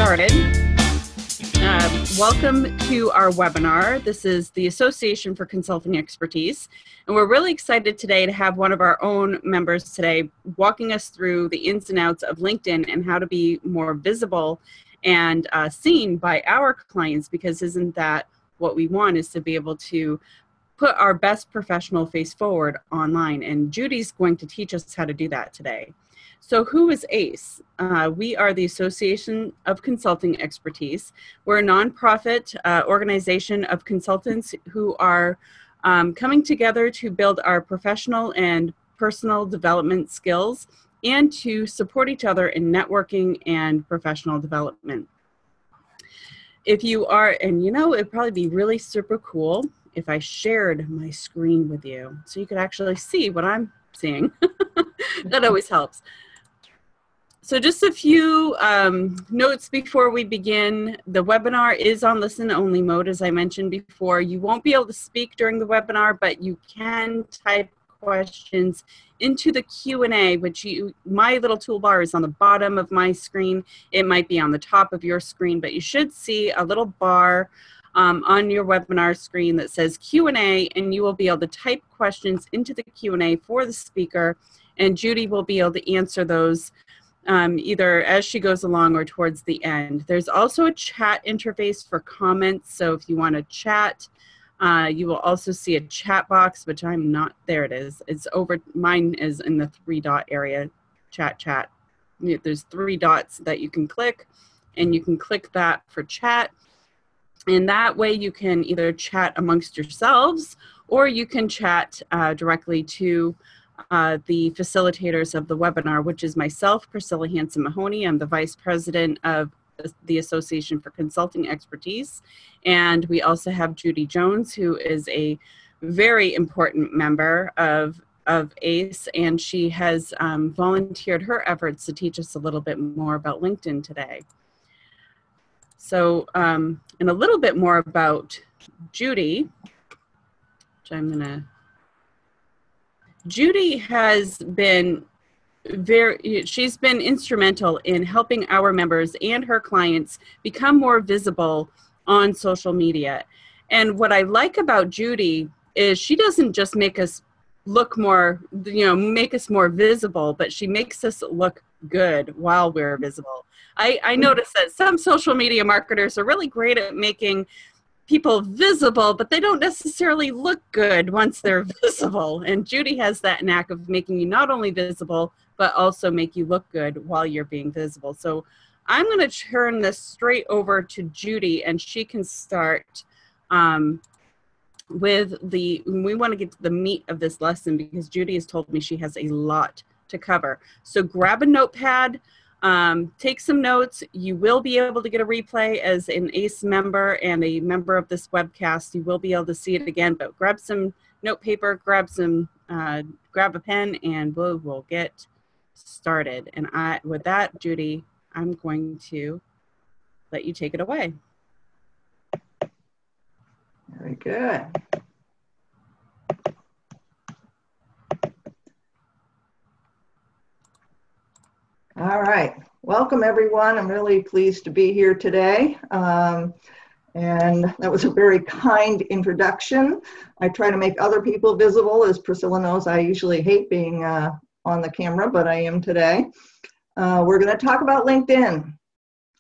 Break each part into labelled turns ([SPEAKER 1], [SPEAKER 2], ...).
[SPEAKER 1] started. Welcome to our webinar. This is the Association for Consulting Expertise, and we're really excited today to have one of our own members today walking us through the ins and outs of LinkedIn and how to be more visible and seen by our clients, because isn't that what we want, is to be able to put our best professional face forward online, and Judy's going to teach us how to do that today. So who is ACE? We are the Association of Consulting Expertise. We're a nonprofit organization of consultants who are coming together to build our professional and personal development skills and to support each other in networking and professional development. If you are, and you know, it'd probably be really super cool if I shared my screen with you so you could actually see what I'm seeing. That always helps. So just a few notes before we begin. The webinar is on listen-only mode, as I mentioned before. You won't be able to speak during the webinar, but you can type questions into the Q&A, which my little toolbar is on the bottom of my screen. It might be on the top of your screen, but you should see a little bar on your webinar screen that says Q&A, and you will be able to type questions into the Q&A for the speaker, and Judy will be able to answer those either as she goes along or towards the end. There's also a chat interface for comments, so if you want to chat, you will also see a chat box, which I'm not, there it is. It's over, mine is in the 3-dot area, chat. There's 3 dots that you can click, and you can click that for chat. And that way you can either chat amongst yourselves, or you can chat directly to the facilitators of the webinar, which is myself, Priscilla Hanson-Mahoney. I'm the Vice President of the Association for Consulting Expertise. And we also have Judi Jones, who is a very important member of ACE, and she has volunteered her efforts to teach us a little bit more about LinkedIn today. So, and a little bit more about Judi, which I'm gonna, Judi has been she's been instrumental in helping our members and her clients become more visible on social media. And what I like about Judi is she doesn't just make us look more, make us more visible, but she makes us look good while we're visible. I noticed that some social media marketers are really great at making people visible, but they don't necessarily look good once they're visible. And Judi has that knack of making you not only visible, but also make you look good while you're being visible. So I'm going to turn this straight over to Judi, and she can start with we want to get to the meat of this lesson, because Judi has told me she has a lot to cover. So grab a notepad, take some notes. You will be able to get a replay as an ACE member and a member of this webcast. You will be able to see it again, but grab some note paper, grab a pen, and we'll get started. And with that, Judi, I'm going to let you take it away.
[SPEAKER 2] Very good. All right, welcome everyone. I'm really pleased to be here today. And that was a very kind introduction. I try to make other people visible. As Priscilla knows, I usually hate being on the camera, but I am today. We're going to talk about LinkedIn.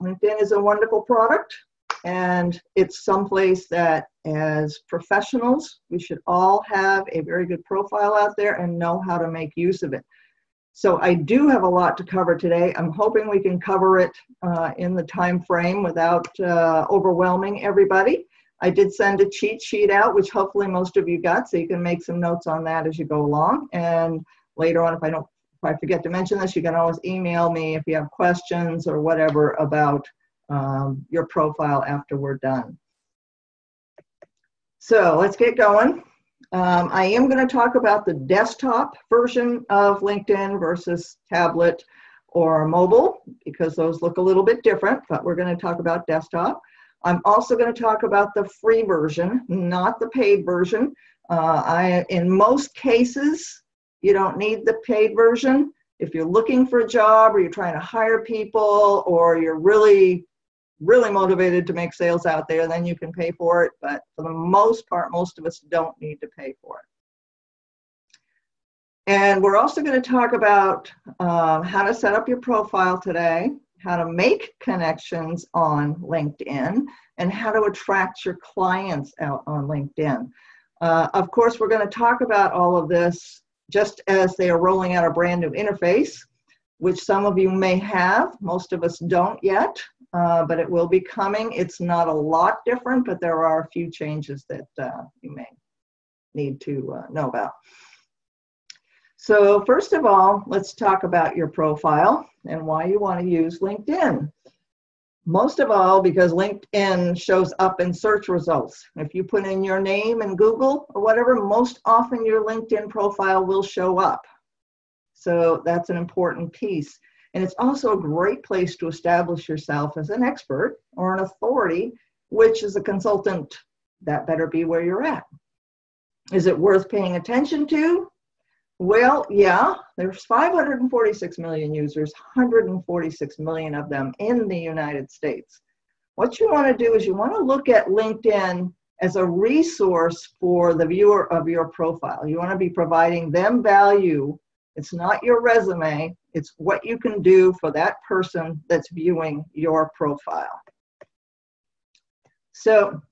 [SPEAKER 2] LinkedIn is a wonderful product, and it's someplace that as professionals, we should all have a very good profile out there and know how to make use of it. So I do have a lot to cover today. I'm hoping we can cover it in the time frame without overwhelming everybody. I did send a cheat sheet out, which hopefully most of you got, so you can make some notes on that as you go along. And later on, if I forget to mention this, you can always email me if you have questions or whatever about your profile after we're done. So let's get going. I am going to talk about the desktop version of LinkedIn versus tablet or mobile, because those look a little bit different, but we're going to talk about desktop. I'm also going to talk about the free version, not the paid version. In most cases, you don't need the paid version. If you're looking for a job, or you're trying to hire people, or you're really really motivated to make sales out there, then you can pay for it. But for the most part, most of us don't need to pay for it. And we're also going to talk about how to set up your profile today, how to make connections on LinkedIn, and how to attract your clients out on LinkedIn. Of course, we're going to talk about all of this just as they are rolling out a brand new interface, which some of you may have. Most of us don't yet, but it will be coming. It's not a lot different, but there are a few changes that you may need to know about. So first of all, let's talk about your profile and why you want to use LinkedIn. Most of all, because LinkedIn shows up in search results. If you put in your name in Google or whatever, most often your LinkedIn profile will show up. So that's an important piece. And it's also a great place to establish yourself as an expert or an authority, which as a consultant, that better be where you're at. Is it worth paying attention to? Well, yeah, there's 546 million users, 146 million of them in the United States. What you want to do is you want to look at LinkedIn as a resource for the viewer of your profile. You want to be providing them value. It's not your resume, it's what you can do for that person that's viewing your profile. So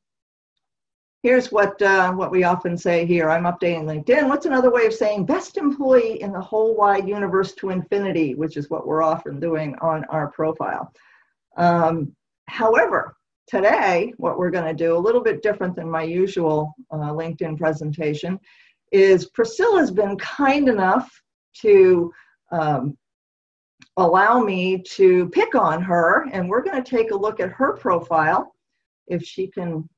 [SPEAKER 2] here's what we often say here. I'm updating LinkedIn. What's another way of saying best employee in the whole wide universe to infinity, which is what we're often doing on our profile. However, today, what we're going to do, a little bit different than my usual LinkedIn presentation, is Priscilla's been kind enough to allow me to pick on her, and we're going to take a look at her profile, if she can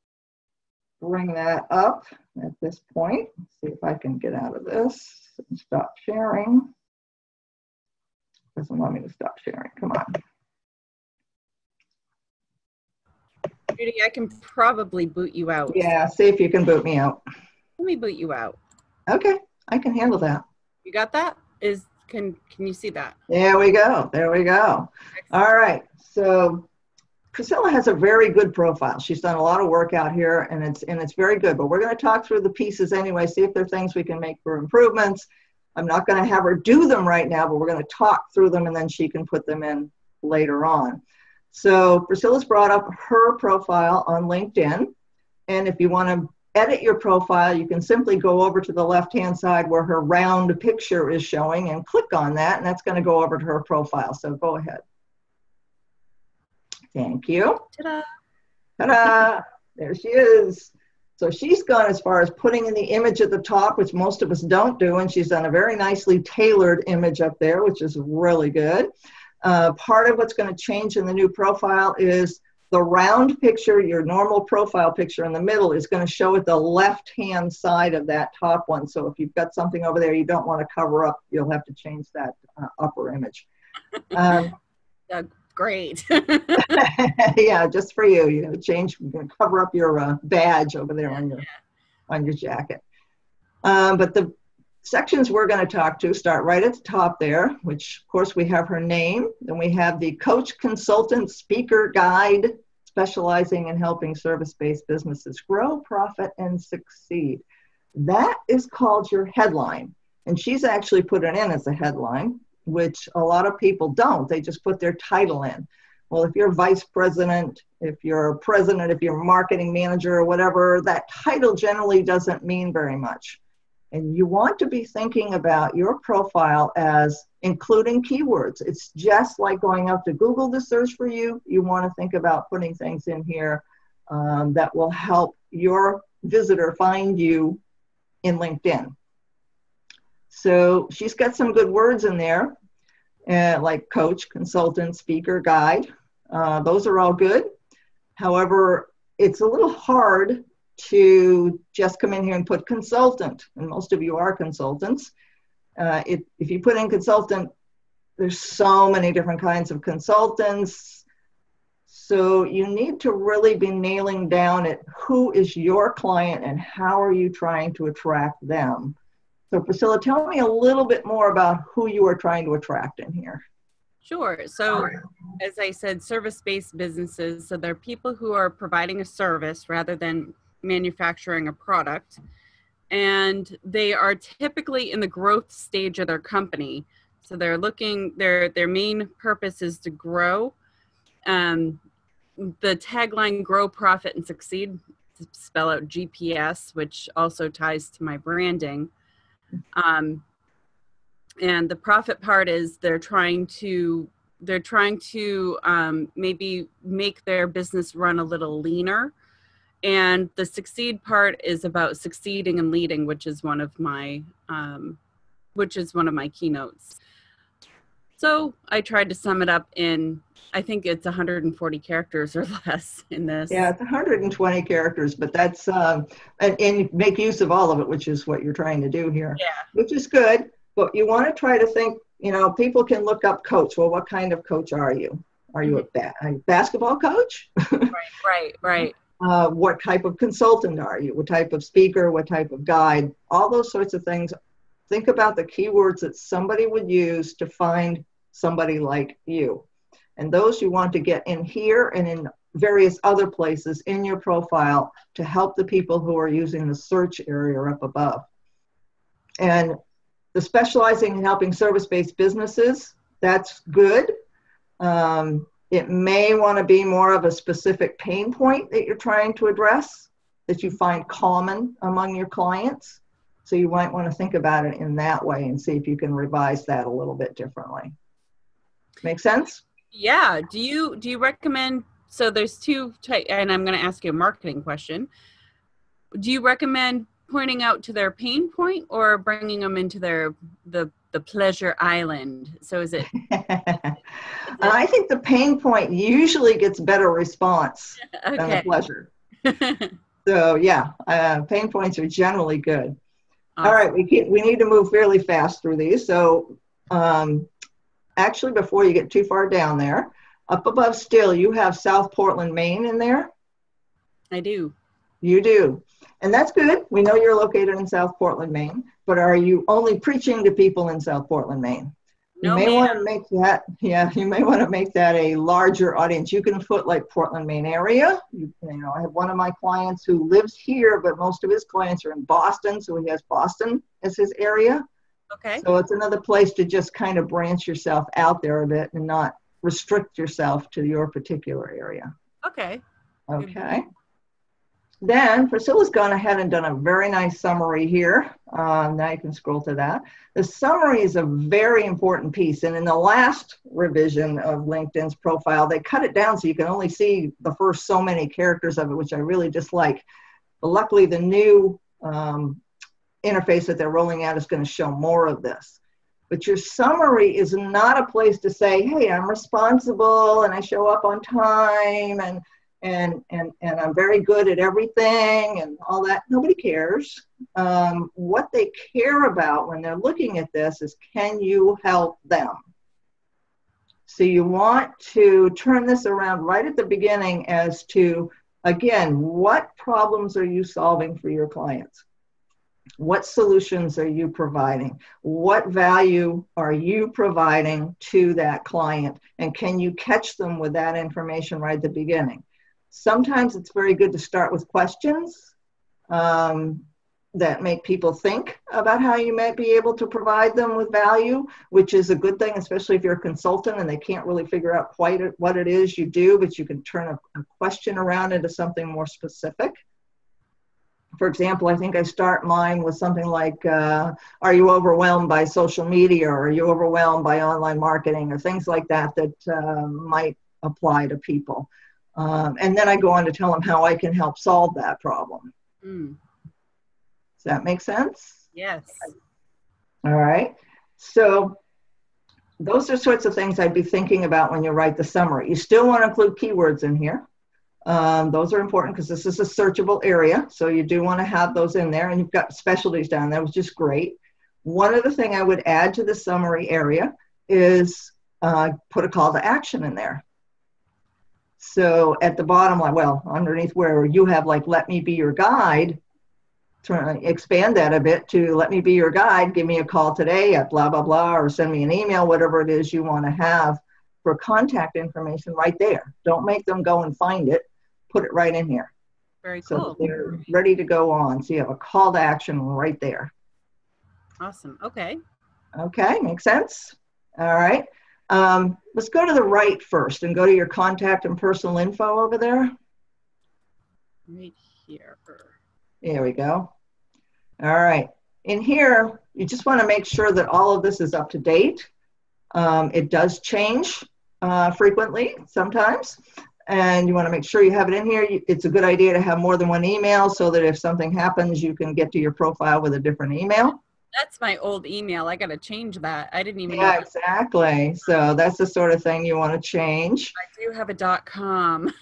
[SPEAKER 2] bring that up at this point. Let's see if I can get out of this and stop sharing. Doesn't want me to stop sharing. Come on.
[SPEAKER 1] Judy, I can probably boot you out.
[SPEAKER 2] Yeah, see if you can boot me out.
[SPEAKER 1] Let me boot you out.
[SPEAKER 2] Okay, I can handle that.
[SPEAKER 1] You got that? Can you see that?
[SPEAKER 2] There we go. There we go.
[SPEAKER 1] Excellent.
[SPEAKER 2] All right. So Priscilla has a very good profile. She's done a lot of work out here, and it's very good. But we're going to talk through the pieces anyway, see if there are things we can make for improvements. I'm not going to have her do them right now, but we're going to talk through them, and then she can put them in later on. So Priscilla's brought up her profile on LinkedIn, and if you want to edit your profile, you can simply go over to the left-hand side where her round picture is showing and click on that, and that's going to go over to her profile. So go ahead. Thank you.
[SPEAKER 1] Ta-da.
[SPEAKER 2] Ta-da. There she is. So she's gone as far as putting in the image at the top, which most of us don't do, and she's done a very nicely tailored image up there, which is really good. Part of what's going to change in the new profile is the round picture, your normal profile picture in the middle, is going to show at the left-hand side of that top one. So if you've got something over there you don't want to cover up, you'll have to change that upper image.
[SPEAKER 1] Great.
[SPEAKER 2] Yeah, just for you. You know, you're going to cover up your badge over there on your jacket. But the sections we're going to talk to start right at the top there, which of course we have her name. Then we have the coach, consultant, speaker, guide, specializing in helping service-based businesses grow, profit, and succeed. That is called your headline. And she's actually put it in as a headline, which a lot of people don't. They just put their title in. Well, if you're vice president, if you're president, if you're marketing manager or whatever, that title generally doesn't mean very much. And you want to be thinking about your profile as including keywords. It's just like going out to Google to search for you. You want to think about putting things in here that will help your visitor find you in LinkedIn. So she's got some good words in there, like coach, consultant, speaker, guide. Those are all good. However, it's a little hard to just come in here and put consultant, and most of you are consultants. If you put in consultant, there's so many different kinds of consultants. So you need to really be nailing down at who is your client and how are you trying to attract them. So Priscilla, tell me a little bit more about who you are trying to attract in here.
[SPEAKER 1] Sure. So, as I said, service-based businesses. So they're people who are providing a service rather than manufacturing a product. And they are typically in the growth stage of their company. So they're looking, their main purpose is to grow. The tagline, grow, profit, and succeed, spell out GPS, which also ties to my branding. And the profit part is they're trying to maybe make their business run a little leaner. And the succeed part is about succeeding and leading, which is one of my keynotes. So I tried to sum it up in, I think it's 140 characters or less in this.
[SPEAKER 2] Yeah, it's 120 characters, but that's, and make use of all of it, which is what you're trying to do here, which is good. But you want to try to think, people can look up coach. Well, what kind of coach are you? Are you a basketball coach?
[SPEAKER 1] Right.
[SPEAKER 2] What type of consultant are you? What type of speaker? What type of guide? All those sorts of things. Think about the keywords that somebody would use to find somebody like you. And those you want to get in here and in various other places in your profile to help the people who are using the search area up above. And the specializing in helping service-based businesses, that's good. It may want to be more of a specific pain point that you're trying to address that you find common among your clients. So you might want to think about it in that way and see if you can revise that a little bit differently. Make sense?
[SPEAKER 1] Yeah. Do you recommend, so there's two types, and I'm going to ask you a marketing question. Do you recommend pointing out to their pain point or bringing them into the pleasure island? So is it?
[SPEAKER 2] I think the pain point usually gets better response than the pleasure. So yeah, pain points are generally good. Awesome. All right, we need to move fairly fast through these. So actually, before you get too far down there, up above still, you have South Portland, Maine in there?
[SPEAKER 1] I do.
[SPEAKER 2] You do. And that's good. We know you're located in South Portland, Maine, but are you only preaching to people in South Portland, Maine? You may want to make that, you may want to make that a larger audience. You can put like Portland, Maine area. I have one of my clients who lives here, but most of his clients are in Boston, so he has Boston as his area.
[SPEAKER 1] Okay.
[SPEAKER 2] So it's another place to just kind of branch yourself out there a bit and not restrict yourself to your particular area.
[SPEAKER 1] Okay.
[SPEAKER 2] Okay. Then Priscilla's gone ahead and done a very nice summary here. Now you can scroll to that. The summary is a very important piece. And in the last revision of LinkedIn's profile, they cut it down so you can only see the first so many characters of it, which I really dislike. But luckily, the new interface that they're rolling out is going to show more of this. But your summary is not a place to say, hey, I'm responsible and I show up on time and I'm very good at everything and all that. Nobody cares. What they care about when they're looking at this is, can you help them? So you want to turn this around right at the beginning as to, again, what problems are you solving for your clients? What solutions are you providing? What value are you providing to that client? And can you catch them with that information right at the beginning? Sometimes it's very good to start with questions that make people think about how you might be able to provide them with value, which is a good thing, especially if you're a consultant and they can't really figure out quite what it is you do, but you can turn a question around into something more specific. For example, I think I start mine with something like, are you overwhelmed by social media, or are you overwhelmed by online marketing, or things like that might apply to people. And then I go on to tell them how I can help solve that problem. Does that make sense?
[SPEAKER 1] Yes.
[SPEAKER 2] All right. So those are sorts of things I'd be thinking about when you write the summary. You still want to include keywords in here. Those are important because this is a searchable area. So you do want to have those in there, and you've got specialties down there, which is great. One other thing I would add to the summary area is put a call to action in there. So at the bottom, underneath where you have let me be your guide, expand that a bit to let me be your guide, give me a call today at blah, blah, blah, or send me an email, whatever it is you want to have for contact information right there. Don't make them go and find it. Put it right in here.
[SPEAKER 1] Very
[SPEAKER 2] So
[SPEAKER 1] cool.
[SPEAKER 2] they're ready to go on. So you have a call to action right there.
[SPEAKER 1] Awesome. Okay.
[SPEAKER 2] Okay, makes sense? All right. Let's go to the right first and go to your contact and personal info over there.
[SPEAKER 1] Right here.
[SPEAKER 2] There we go. All right. In here, you just want to make sure that all of this is up to date. It does change frequently sometimes, and you want to make sure you have it in here. It's a good idea to have more than one email so that if something happens, you can get to your profile with a different email.
[SPEAKER 1] That's my old email. I got to change that. I didn't even know.
[SPEAKER 2] Yeah, exactly. So that's the sort of thing you want to change.
[SPEAKER 1] I do have a .com.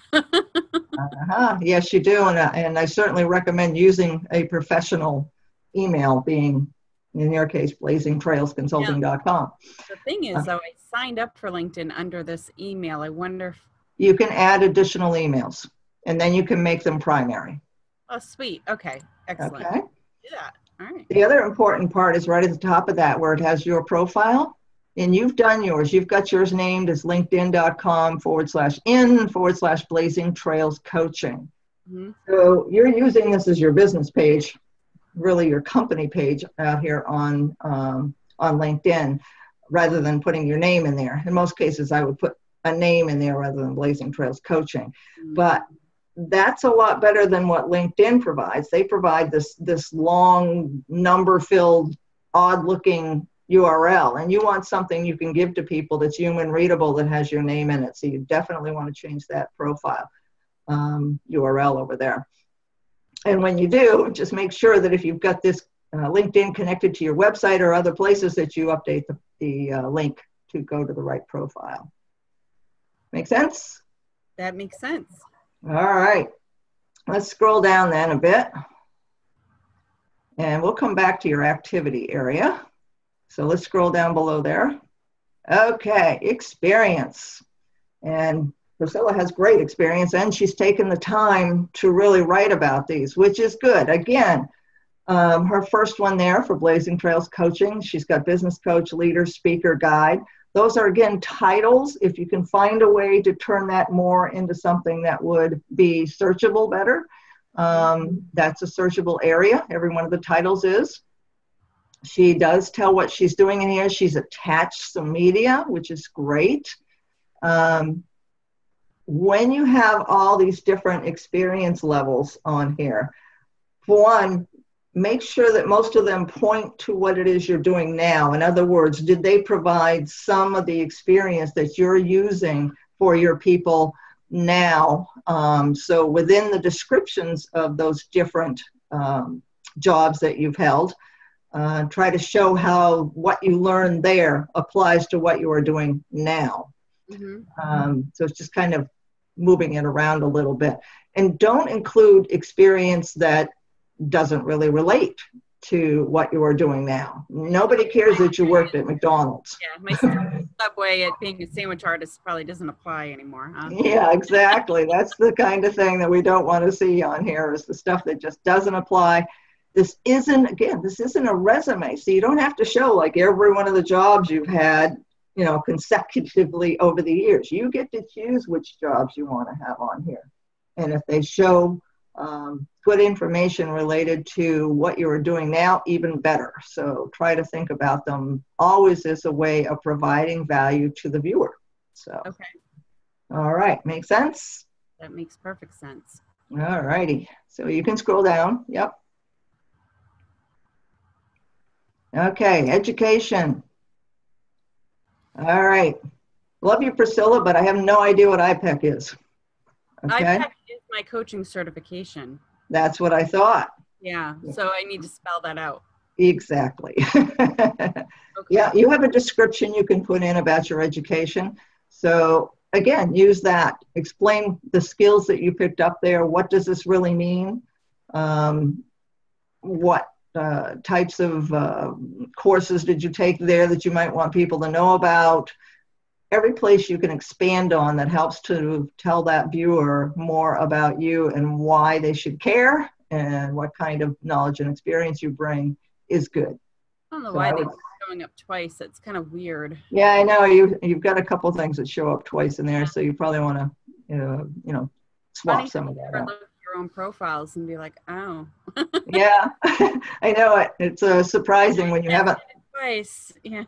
[SPEAKER 2] Yes, you do. And I certainly recommend using a professional email, being, in your case, blazingtrailsconsulting.com.
[SPEAKER 1] The thing is, though, I signed up for LinkedIn under this email. I wonder if...
[SPEAKER 2] You can add additional emails, and then you can make them primary.
[SPEAKER 1] Oh, sweet. Okay. Excellent.
[SPEAKER 2] Okay.
[SPEAKER 1] Do that. All right.
[SPEAKER 2] The other important part is right at the top of that where it has your profile. And you've done yours. You've got yours named as linkedin.com/in/blazing trails coaching.
[SPEAKER 1] Mm-hmm.
[SPEAKER 2] So you're using this as your business page, really your company page out here on LinkedIn, rather than putting your name in there. In most cases, I would put a name in there rather than Blazing Trails Coaching. Mm-hmm. But that's a lot better than what LinkedIn provides. They provide this long, number-filled, odd-looking URL, and you want something you can give to people that's human readable that has your name in it. So you definitely want to change that profile URL over there. And when you do, just make sure that if you've got this LinkedIn connected to your website or other places, that you update the link to go to the right profile. Make sense?
[SPEAKER 1] That makes sense.
[SPEAKER 2] All right. Let's scroll down then a bit. And we'll come back to your activity area. So let's scroll down below there. Okay, experience. And Priscilla has great experience, and she's taken the time to really write about these, which is good. Again, her first one there for Blazing Trails Coaching, she's got business coach, leader, speaker, guide. Those are, again, titles. If you can find a way to turn that more into something that would be searchable better, that's a searchable area. Every one of the titles is. She does tell what she's doing in here. She's attached some media, which is great. When you have all these different experience levels on here, for one, make sure that most of them point to what it is you're doing now. In other words, did they provide some of the experience that you're using for your people now? So within the descriptions of those different jobs that you've held, try to show how what you learned there applies to what you are doing now. Mm-hmm. So it's just kind of moving it around a little bit. And don't include experience that doesn't really relate to what you are doing now. Nobody cares that you worked at McDonald's.
[SPEAKER 1] Yeah, my Subway at being a sandwich artist probably doesn't apply anymore, huh?
[SPEAKER 2] Yeah, exactly. That's the kind of thing that we don't want to see on here, is the stuff that just doesn't apply. This isn't a resume, so you don't have to show like every one of the jobs you've had, you know, consecutively over the years. You get to choose which jobs you want to have on here. And if they show good information related to what you are doing now, even better. So try to think about them always as a way of providing value to the viewer. So, okay. All right, make sense?
[SPEAKER 1] That makes perfect sense.
[SPEAKER 2] All righty. So you can scroll down. Yep. Okay, education. All right. Love you, Priscilla, but I have no idea what IPEC is. Okay.
[SPEAKER 1] IPEC is my coaching certification.
[SPEAKER 2] That's what I thought.
[SPEAKER 1] Yeah, so I need to spell that out.
[SPEAKER 2] Exactly. Okay. Yeah, you have a description you can put in about your education. So again, use that. Explain the skills that you picked up there. What does this really mean? What types of courses did you take there that you might want people to know about? Every place you can expand on that helps to tell that viewer more about you and why they should care and what kind of knowledge and experience you bring is good.
[SPEAKER 1] I don't know why they don't showing up twice. That's kind of weird.
[SPEAKER 2] Yeah, I know you've got a couple things that show up twice in there, so you probably want to, swap
[SPEAKER 1] Funny
[SPEAKER 2] some
[SPEAKER 1] how
[SPEAKER 2] of
[SPEAKER 1] you
[SPEAKER 2] that
[SPEAKER 1] never
[SPEAKER 2] out.
[SPEAKER 1] look at your own profiles and be like, oh.
[SPEAKER 2] Yeah, I know it. It's surprising when you haven't.
[SPEAKER 1] Twice. Yeah.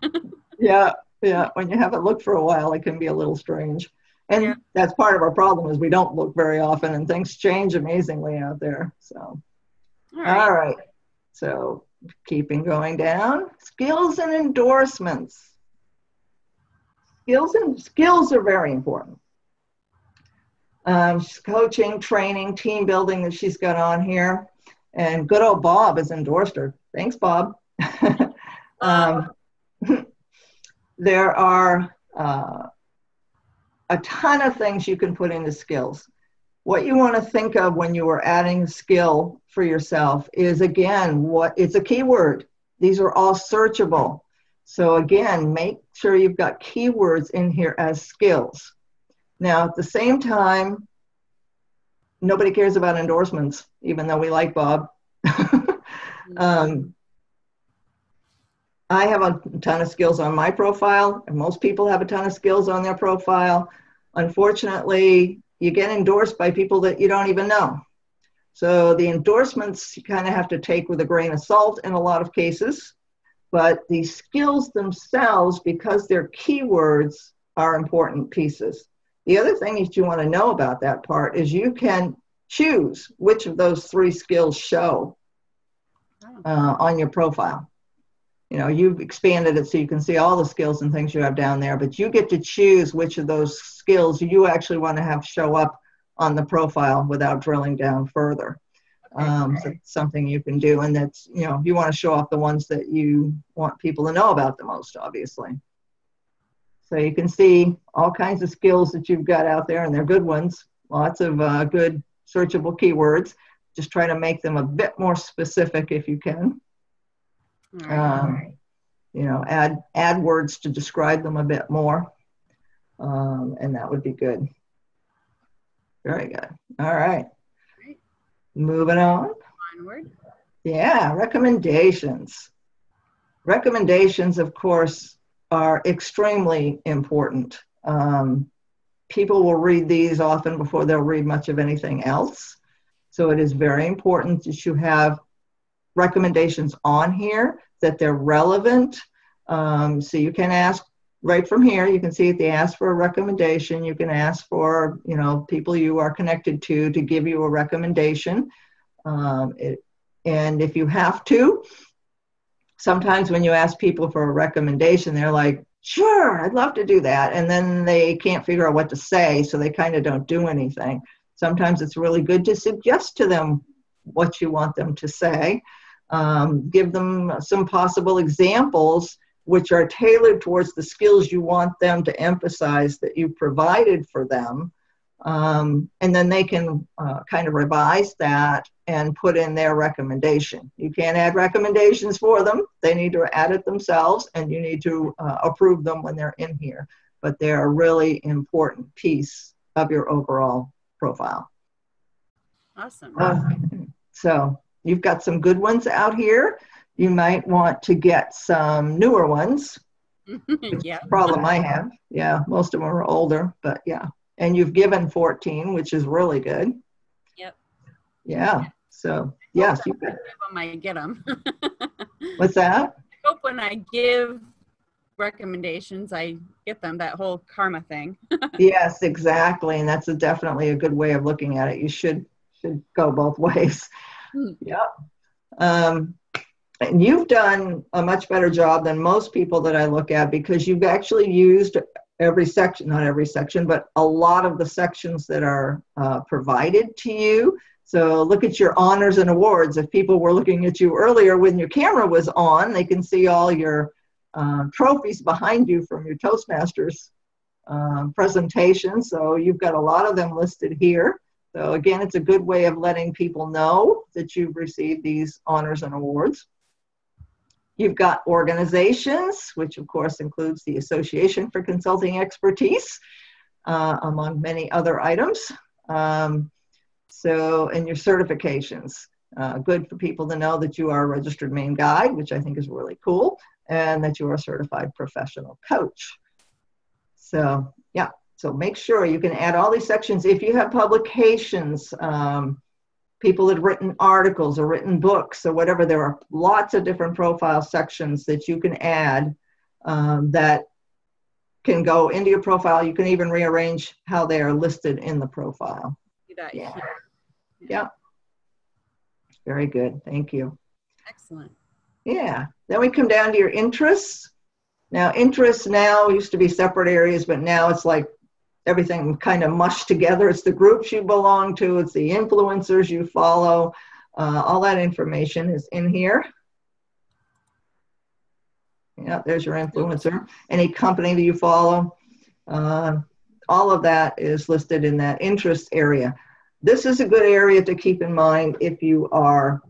[SPEAKER 2] Yeah, yeah. When you haven't looked for a while, it can be a little strange.
[SPEAKER 1] Yeah.
[SPEAKER 2] And that's part of our problem is we don't look very often, and things change amazingly out there. So,
[SPEAKER 1] All right.
[SPEAKER 2] all right. So, keeping going down, skills and endorsements. Skills are very important. Coaching, training, team building that she's got on here. And good old Bob has endorsed her. Thanks, Bob. There are a ton of things you can put into skills. What you want to think of when you are adding skill for yourself is, again, it's a keyword. These are all searchable. So again, make sure you've got keywords in here as skills. Now, at the same time, nobody cares about endorsements, even though we like Bob. I have a ton of skills on my profile, and most people have a ton of skills on their profile. Unfortunately, you get endorsed by people that you don't even know. So the endorsements you kind of have to take with a grain of salt in a lot of cases, but the skills themselves, because they're keywords, are important pieces. The other thing that you want to know about that part is you can choose which of those 3 skills show on your profile. You've expanded it so you can see all the skills and things you have down there, but you get to choose which of those skills you actually want to have show up on the profile without drilling down further. So it's something you can do, and that's, you want to show off the ones that you want people to know about the most, obviously. So you can see all kinds of skills that you've got out there, and they're good ones. Lots of good searchable keywords. Just try to make them a bit more specific if you can. Add words to describe them a bit more, and that would be good. Very good. All right. Moving on.
[SPEAKER 1] Onward.
[SPEAKER 2] Yeah, recommendations. Recommendations, of course, are extremely important. People will read these often before they'll read much of anything else. So it is very important that you have recommendations on here, that they're relevant. So you can ask right from here, you can see if they ask for a recommendation, you can ask for, people you are connected to give you a recommendation. And if you have to, sometimes when you ask people for a recommendation, they're like, sure, I'd love to do that. And then they can't figure out what to say, so they kind of don't do anything. Sometimes it's really good to suggest to them what you want them to say. Give them some possible examples which are tailored towards the skills you want them to emphasize that you provided for them. And then they can kind of revise that and put in their recommendation. You can't add recommendations for them. They need to add it themselves, and you need to approve them when they're in here. But they're a really important piece of your overall profile.
[SPEAKER 1] Awesome.
[SPEAKER 2] So you've got some good ones out here. You might want to get some newer ones.
[SPEAKER 1] Yeah.
[SPEAKER 2] Problem I have. Yeah, most of them are older, but yeah. And you've given 14, which is really good.
[SPEAKER 1] Yep.
[SPEAKER 2] Yeah. So yes, you could.
[SPEAKER 1] When I get them.
[SPEAKER 2] What's that?
[SPEAKER 1] I hope when I give recommendations, I get them, that whole karma thing.
[SPEAKER 2] Yes, exactly. And that's definitely a good way of looking at it. You should go both ways. Yep. And you've done a much better job than most people that I look at, because you've actually used every section, not every section, but a lot of the sections that are provided to you. So look at your honors and awards. If people were looking at you earlier when your camera was on, they can see all your trophies behind you from your Toastmasters presentation. So you've got a lot of them listed here. So again, it's a good way of letting people know that you've received these honors and awards. You've got organizations, which of course includes the Association for Consulting Expertise, among many other items. And your certifications. Good for people to know that you are a registered Maine guide, which I think is really cool. and that you're a certified professional coach. So yeah, so make sure you can add all these sections. If you have publications, people that have written articles or written books or whatever, there are lots of different profile sections that you can add that can go into your profile. You can even rearrange how they are listed in the profile. Yeah. Yeah. Very good. Thank you.
[SPEAKER 1] Excellent.
[SPEAKER 2] Yeah. Then we come down to your interests. Now, interests now used to be separate areas, but now it's like everything kind of mushed together. It's the groups you belong to. It's the influencers you follow. All that information is in here. Yeah, there's your influencer. Any company that you follow. All of that is listed in that interest area. This is a good area to keep in mind if you are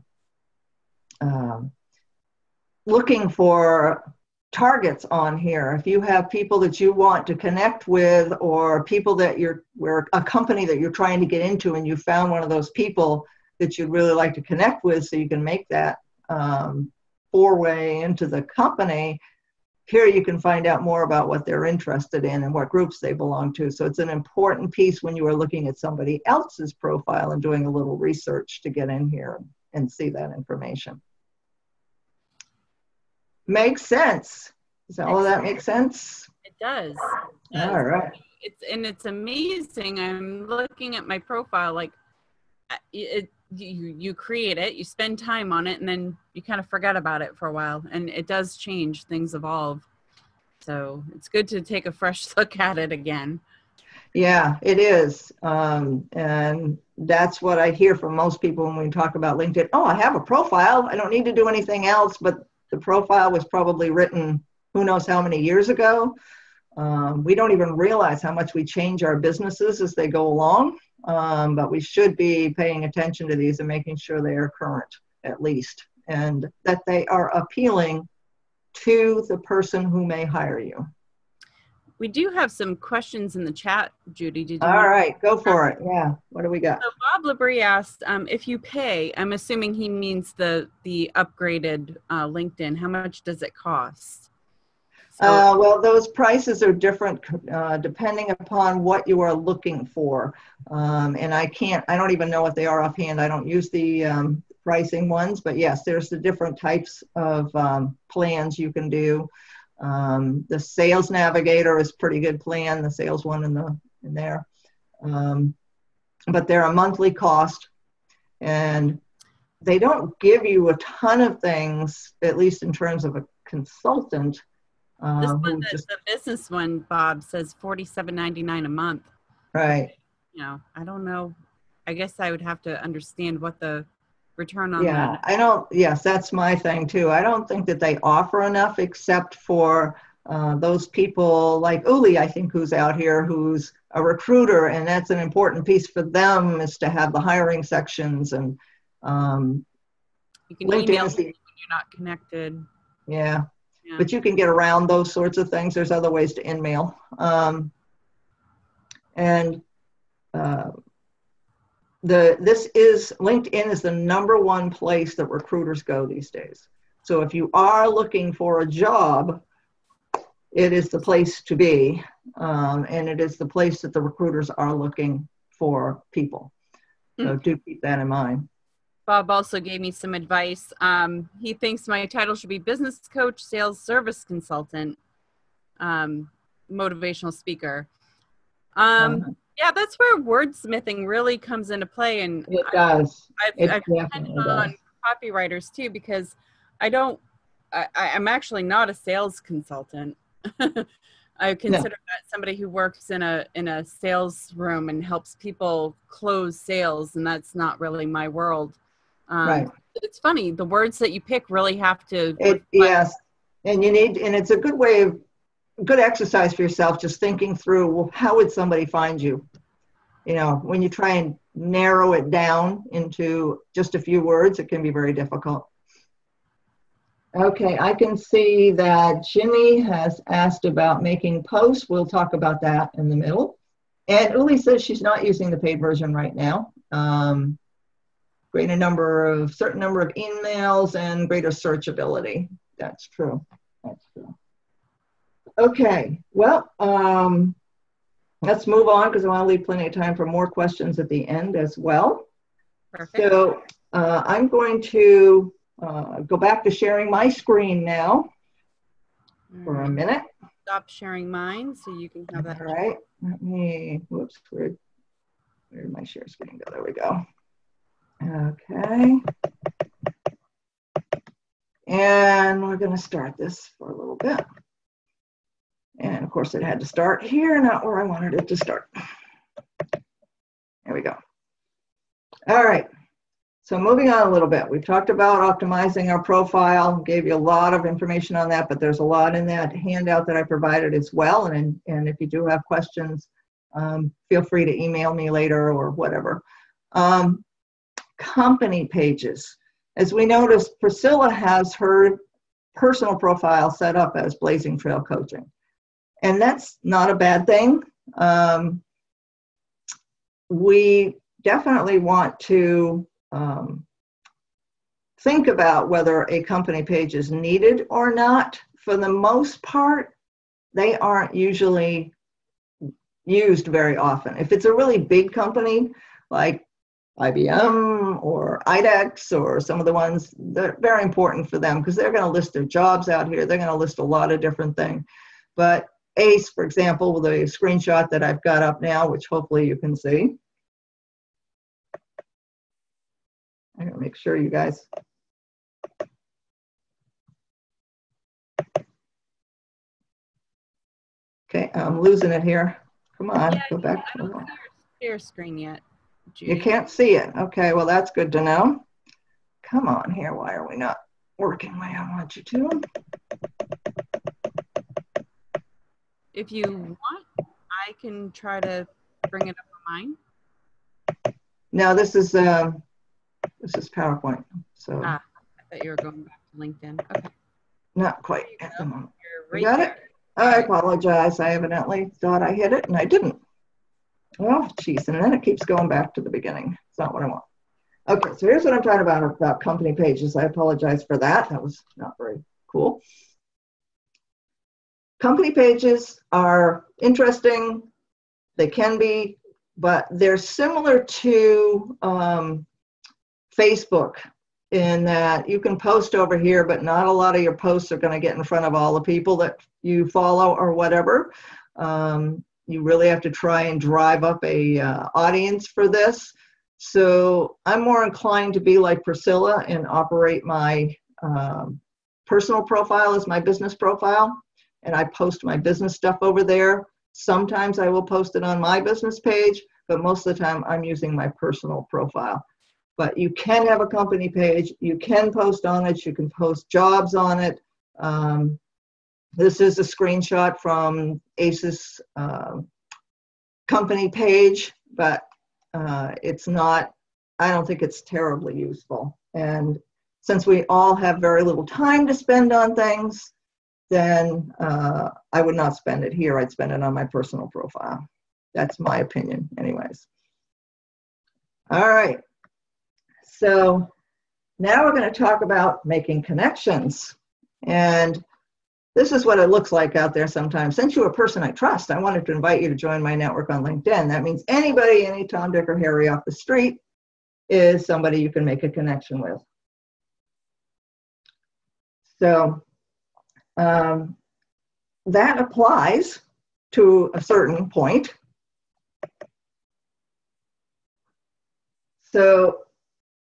[SPEAKER 2] looking for targets on here. If you have people that you want to connect with, or people that where a company that you're trying to get into, and you found one of those people that you'd really like to connect with so you can make that four-way into the company, here you can find out more about what they're interested in and what groups they belong to. So it's an important piece when you are looking at somebody else's profile and doing a little research to get in here and see that information. Makes sense. Does all of that make sense?
[SPEAKER 1] It does.
[SPEAKER 2] All right.
[SPEAKER 1] It's amazing. I'm looking at my profile, like you create it, you spend time on it, and then you kind of forget about it for a while, and it does change. Things evolve. So it's good to take a fresh look at it again.
[SPEAKER 2] Yeah, it is. And that's what I hear from most people when we talk about LinkedIn. Oh, I have a profile. I don't need to do anything else, but the profile was probably written who knows how many years ago. We don't even realize how much we change our businesses as they go along, but we should be paying attention to these and making sure they are current, at least, and that they are appealing to the person who may hire you.
[SPEAKER 1] We do have some questions in the chat, Judy. Did you?
[SPEAKER 2] All right, go for it. Yeah, what do we got?
[SPEAKER 1] So Bob Labrie asked, if you pay, I'm assuming he means the upgraded LinkedIn. How much does it cost? So,
[SPEAKER 2] well, those prices are different depending upon what you are looking for. And I don't even know what they are offhand. I don't use the pricing ones, but yes, there's the different types of plans you can do. The Sales Navigator is a pretty good plan, the sales one in there. But they're a monthly cost, and they don't give you a ton of things, at least in terms of a consultant.
[SPEAKER 1] this one, the business one, Bob, says $47.99 a month.
[SPEAKER 2] Right.
[SPEAKER 1] You know, I don't know. I guess I would have to understand what the return on
[SPEAKER 2] Yeah,
[SPEAKER 1] that.
[SPEAKER 2] Yes, that's my thing too. I don't think that they offer enough except for those people like Uli, I think, who's out here, who's a recruiter, and that's an important piece for them, is to have the hiring sections, and
[SPEAKER 1] you can email when you're not connected.
[SPEAKER 2] Yeah, but you can get around those sorts of things. There's other ways to in-mail. LinkedIn is the #1 place that recruiters go these days. So if you are looking for a job, it is the place to be, and it is the place that the recruiters are looking for people. So do keep that in mind.
[SPEAKER 1] Bob also gave me some advice. He thinks my title should be business coach, sales service consultant, motivational speaker. Yeah, that's where wordsmithing really comes into play. And
[SPEAKER 2] it does.
[SPEAKER 1] I've depended on copywriters too, because I'm actually not a sales consultant. I consider that somebody who works in a sales room and helps people close sales, and that's not really my world.
[SPEAKER 2] Right.
[SPEAKER 1] It's funny, the words that you pick really have to.
[SPEAKER 2] Yes, and it's a good exercise for yourself, just thinking through, well, how would somebody find you? You know, when you try and narrow it down into just a few words, it can be very difficult. Okay, I can see that Jimmy has asked about making posts. We'll talk about that in the middle. And Uli says she's not using the paid version right now. Certain number of emails and greater searchability. That's true. Okay, well, let's move on because I want to leave plenty of time for more questions at the end as well.
[SPEAKER 1] Perfect.
[SPEAKER 2] So I'm going to go back to sharing my screen now for a minute.
[SPEAKER 1] Stop sharing mine so you can have that.
[SPEAKER 2] All right, let me, whoops, where did my share screen go? There we go. Okay. And we're going to start this for a little bit. And of course, it had to start here, not where I wanted it to start. There we go. All right. So moving on a little bit, we've talked about optimizing our profile, gave you a lot of information on that, but there's a lot in that handout that I provided as well. And if you do have questions, feel free to email me later or whatever. Company pages. As we noticed, Priscilla has her personal profile set up as Blazing Trail Coaching. And that's not a bad thing. We definitely want to think about whether a company page is needed or not. For the most part, they aren't usually used very often. If it's a really big company like IBM or IDEX or some of the ones that are very important for them because they're going to list their jobs out here. They're going to list a lot of different things. But ACE, for example, with a screenshot that I've got up now, which hopefully you can see. I'm going to make sure you guys. Okay, I'm losing it here. Come on,
[SPEAKER 1] yeah,
[SPEAKER 2] go back.
[SPEAKER 1] I don't see your share screen yet, Judy.
[SPEAKER 2] You can't see it. Okay, well, that's good to know. Come on here. Why are we not working the way I want you to?
[SPEAKER 1] If you want, I can try to bring it up on mine.
[SPEAKER 2] No, this is PowerPoint. So
[SPEAKER 1] I thought you were going back to LinkedIn. Okay.
[SPEAKER 2] Not quite at the moment.
[SPEAKER 1] Right,
[SPEAKER 2] You got
[SPEAKER 1] there.
[SPEAKER 2] it? I apologize. I evidently thought I hit it and I didn't. Well, geez, and then it keeps going back to the beginning. It's not what I want. Okay, so here's what I'm talking about company pages. I apologize for that. That was not very cool. Company pages are interesting. They can be, but they're similar to Facebook in that you can post over here, but not a lot of your posts are going to get in front of all the people that you follow or whatever. You really have to try and drive up a audience for this. So I'm more inclined to be like Priscilla and operate my personal profile as my business profile. And I post my business stuff over there. Sometimes I will post it on my business page, but most of the time I'm using my personal profile. But you can have a company page. You can post on it. You can post jobs on it. This is a screenshot from ACE's company page, but it's not, I don't think it's terribly useful. And since we all have very little time to spend on things, then I would not spend it here. I'd spend it on my personal profile. That's my opinion anyways. All right. So now we're going to talk about making connections. And this is what it looks like out there sometimes. Since you're a person I trust, I wanted to invite you to join my network on LinkedIn. That means anybody, any Tom, Dick, or Harry off the street is somebody you can make a connection with. So that applies to a certain point. So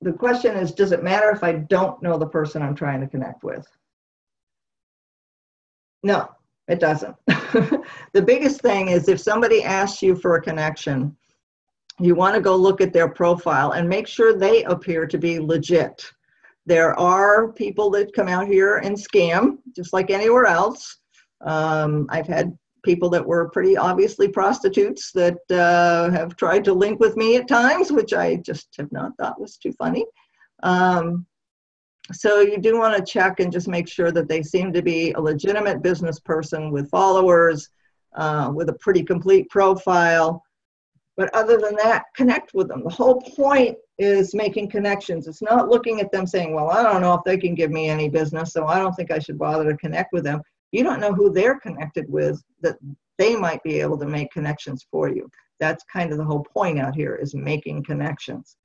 [SPEAKER 2] the question is, does it matter if I don't know the person I'm trying to connect with? No, it doesn't. The biggest thing is if somebody asks you for a connection, you want to go look at their profile and make sure they appear to be legit. There are people that come out here and scam, just like anywhere else. I've had people that were pretty obviously prostitutes that have tried to link with me at times, which I just have not thought was too funny. So you do want to check and just make sure that they seem to be a legitimate business person with followers, with a pretty complete profile. But other than that, connect with them. The whole point is making connections. It's not looking at them saying, well, I don't know if they can give me any business, so I don't think I should bother to connect with them. You don't know who they're connected with that they might be able to make connections for you. That's kind of the whole point out here, is making connections.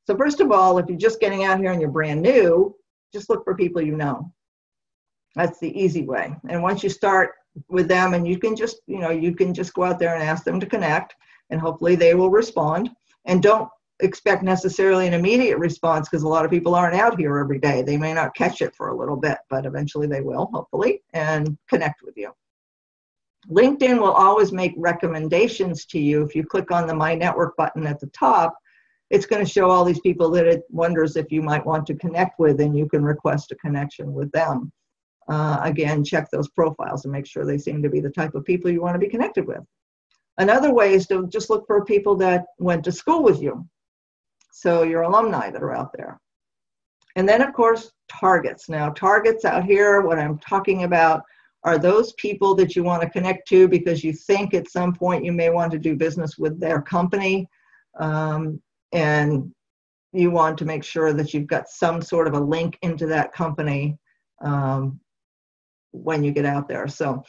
[SPEAKER 2] So first of all, if you're just getting out here and you're brand new, just look for people you know. That's the easy way. And once you start with them, and you can just, you can just go out there and ask them to connect, and hopefully they will respond. And don't expect necessarily an immediate response, because a lot of people aren't out here every day. They may not catch it for a little bit, but eventually they will, hopefully, and connect with you. LinkedIn will always make recommendations to you. If you click on the My Network button at the top, it's going to show all these people that it wonders if you might want to connect with, and you can request a connection with them. Again, check those profiles and make sure they seem to be the type of people you want to be connected with. Another way is to just look for people that went to school with you. So your alumni that are out there. And then, of course, targets. Now, targets out here, what I'm talking about are those people that you want to connect to because you think at some point you may want to do business with their company. And you want to make sure that you've got some sort of a link into that company when you get out there. So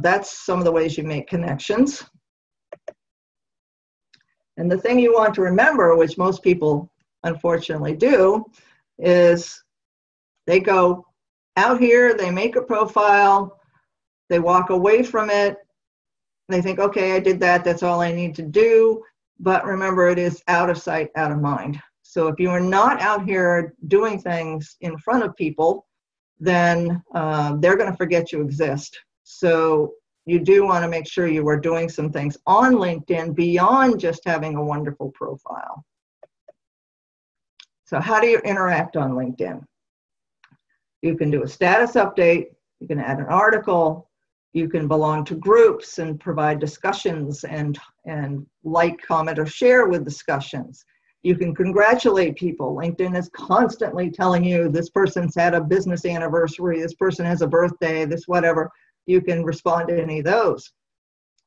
[SPEAKER 2] that's some of the ways you make connections. And the thing you want to remember, which most people unfortunately do, is they go out here, they make a profile, they walk away from it, they think, okay, I did that, that's all I need to do. But remember, it is out of sight, out of mind. So if you are not out here doing things in front of people, then they're going to forget you exist. So you do want to make sure you are doing some things on LinkedIn beyond just having a wonderful profile. So how do you interact on LinkedIn? You can do a status update, you can add an article, you can belong to groups and provide discussions and like, comment, or share with discussions. You can congratulate people. LinkedIn is constantly telling you this person's had a business anniversary, this person has a birthday, this whatever. You can respond to any of those.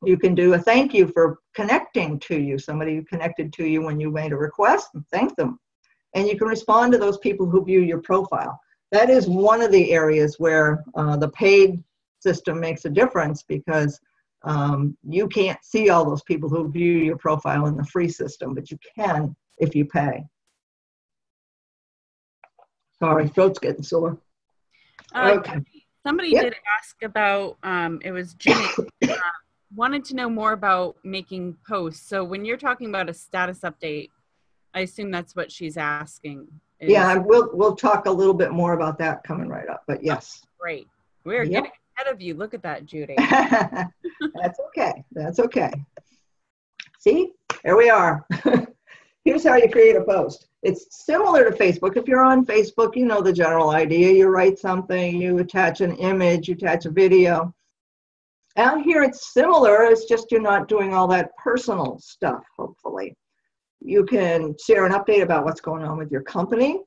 [SPEAKER 2] You can do a thank you for connecting to you, somebody who connected to you when you made a request, and thank them. And you can respond to those people who view your profile. That is one of the areas where the paid system makes a difference, because you can't see all those people who view your profile in the free system, but you can if you pay. Sorry, throat's getting sore. Okay.
[SPEAKER 1] Somebody did ask about, it was Judi, wanted to know more about making posts. So when you're talking about a status update, I assume that's what she's asking.
[SPEAKER 2] Yeah, we'll talk a little bit more about that coming right up, but yes.
[SPEAKER 1] Oh, great. We're getting ahead of you. Look at that, Judi.
[SPEAKER 2] That's okay. That's okay. See, here we are. Here's how you create a post. It's similar to Facebook. If you're on Facebook, you know the general idea. You write something, you attach an image, you attach a video. Out here, it's similar. It's just you're not doing all that personal stuff, hopefully. You can share an update about what's going on with your company.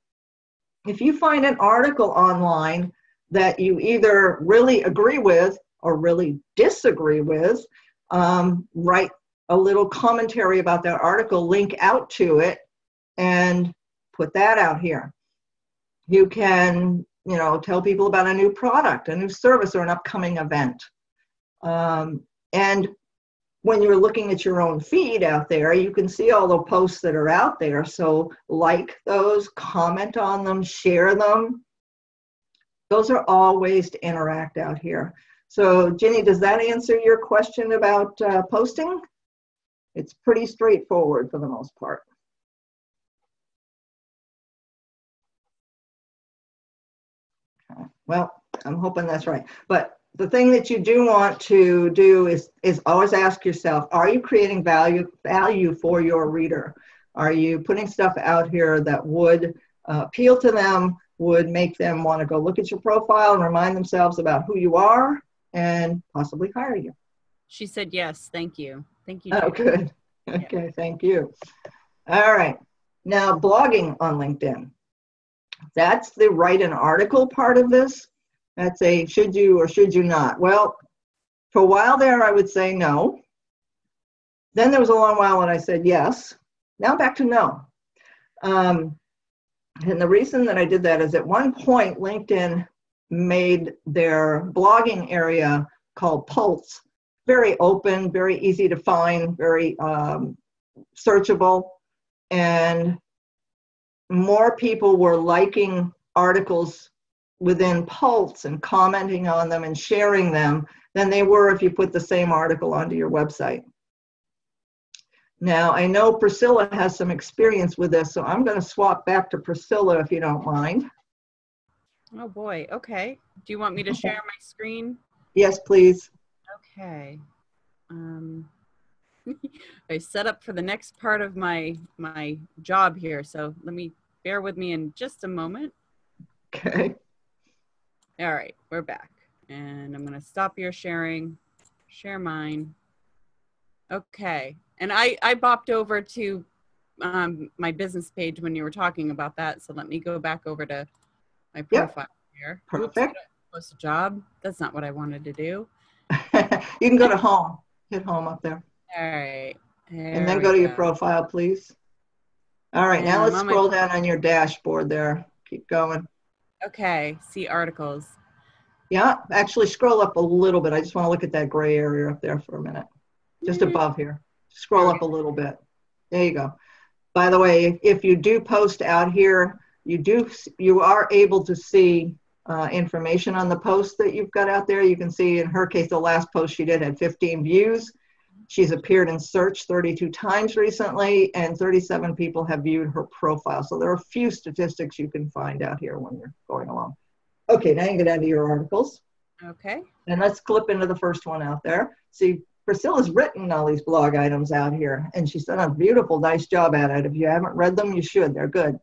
[SPEAKER 2] If you find an article online that you either really agree with or really disagree with, write a little commentary about that article, link out to it, and put that out here. You can, tell people about a new product, a new service, or an upcoming event. And when you're looking at your own feed out there, you can see all the posts that are out there. So like those, comment on them, share them. Those are all ways to interact out here. So Ginny, does that answer your question about posting? It's pretty straightforward for the most part. Okay. Well, I'm hoping that's right. But the thing that you do want to do is always ask yourself, are you creating value for your reader? Are you putting stuff out here that would appeal to them, would make them want to go look at your profile and remind themselves about who you are and possibly hire you?
[SPEAKER 1] She said yes. Thank you. Thank you.
[SPEAKER 2] Oh, good. Okay, thank you. All right. Now, blogging on LinkedIn. That's the write an article part of this. That's a should you or should you not. Well, for a while there, I would say no. Then there was a long while when I said yes. Now back to no. And the reason that I did that is at one point, LinkedIn made their blogging area called Pulse very open, very easy to find, very searchable, and more people were liking articles within Pulse and commenting on them and sharing them than they were if you put the same article onto your website. Now, I know Priscilla has some experience with this, so I'm going to swap back to Priscilla if you don't mind.
[SPEAKER 1] Oh boy, okay. Do you want me to share my screen?
[SPEAKER 2] Yes, please.
[SPEAKER 1] Okay. I set up for the next part of my job here, so bear with me in just a moment.
[SPEAKER 2] Okay.
[SPEAKER 1] All right, we're back. And I'm going to stop your sharing, share mine. Okay. And I bopped over to my business page when you were talking about that. So let me go back over to my profile here.
[SPEAKER 2] Perfect.
[SPEAKER 1] Oops, post a job. That's not what I wanted to do.
[SPEAKER 2] You can go to home. Hit home up there.
[SPEAKER 1] All right.
[SPEAKER 2] And then go to your profile, please. All right, now let's scroll down on your dashboard there. Keep going.
[SPEAKER 1] Okay, see articles.
[SPEAKER 2] Yeah, actually scroll up a little bit. I just want to look at that gray area up there for a minute. Just above here. Scroll up a little bit. There you go. By the way, if you do post out here, you are able to see information on the post that you've got out there. You can see in her case, the last post she did had 15 views. She's appeared in search 32 times recently, and 37 people have viewed her profile. So there are a few statistics you can find out here when you're going along. Okay, now you get out of your articles.
[SPEAKER 1] Okay.
[SPEAKER 2] And let's clip into the first one out there. See, Priscilla's written all these blog items out here, and she's done a beautiful, nice job at it. If you haven't read them, you should. They're good.